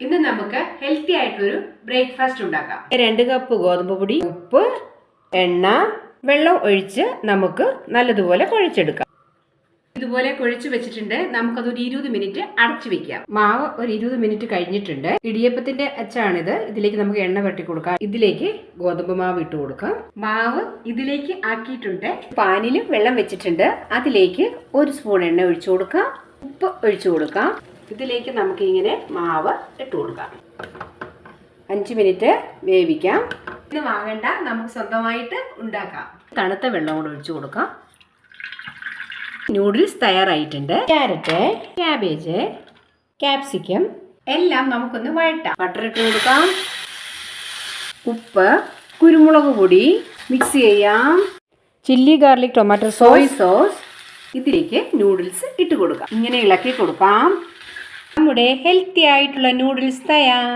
ഇന്ന് നമുക്ക് ഹെൽത്തി ആയിട്ടൊരു ബ്രേക്ക്ഫാസ്റ്റ് ഉണ്ടാക്കാം. 2 കപ്പ് ഗോതമ്പ് പൊടി, ഉപ്പ്, എണ്ണ, വെള്ളം ഒഴിച്ച് നമുക്ക് നല്ലതുപോലെ കുഴച്ചെടുക്കാം. ഇതുപോലെ കുഴച്ച് വെച്ചിട്ടുണ്ട്. നമുക്കതൊരു 20 മിനിറ്റ് അടച്ചു വെക്കാം. മാവ് ഒരു 20 മിനിറ്റ് കഴിഞ്ഞിട്ടുണ്ട്. ഇടിയപ്പത്തിന്റെ അച്ചാണിത്. ഇതിലേക്ക് നമുക്ക് എണ്ണ വെട്ടി കൊടുക്കാം. ഇതിലേക്ക് ഗോതമ്പ് മാവ് ഇട്ട് കൊടുക്കാം. മാവ് ഇതിലേക്ക് ആക്കിയിട്ടുണ്ട്. പാനിലും വെള്ളം വെച്ചിട്ടുണ്ട്. അതിലേക്ക് 1 സ്പൂൺ എണ്ണ ഒഴിച്ചു കൊടുക്കാം. ഉപ്പ് ഒഴിച്ചു കൊടുക്കാം. ഇതിലേക്ക് നമുക്ക് ഇങ്ങനെ മാവ് ഇട്ട് കൊടുക്കാം. 5 മിനിറ്റ് വേവിക്കാം. ഇത് വാങ്ങണ്ട, നമുക്ക് സ്വന്തമായിട്ട് ഉണ്ടാക്കാം. തണുത്ത വെള്ളം കൂടെ ഒഴിച്ചു കൊടുക്കാം. നൂഡിൽസ് തയ്യാറായിട്ടുണ്ട്. ക്യാരറ്റ്, ക്യാബേജ്, ക്യാപ്സിക്കം എല്ലാം നമുക്കൊന്ന് വഴറ്റാം. ബട്ടർ ഇട്ട് കൊടുക്കാം. ഉപ്പ്, കുരുമുളക് പൊടി മിക്സ് ചെയ്യാം. Chilli garlic tomato Soy sauce. ഇതിലേക്ക് നൂഡിൽസ് ഇട്ട് കൊടുക്കാം. ഇങ്ങനെ ഇളക്കി കൊടുക്കാം. നമ്മുടെ ഹെൽത്തി ആയിട്ടുള്ള നൂഡിൽസ് തയ്യാർ.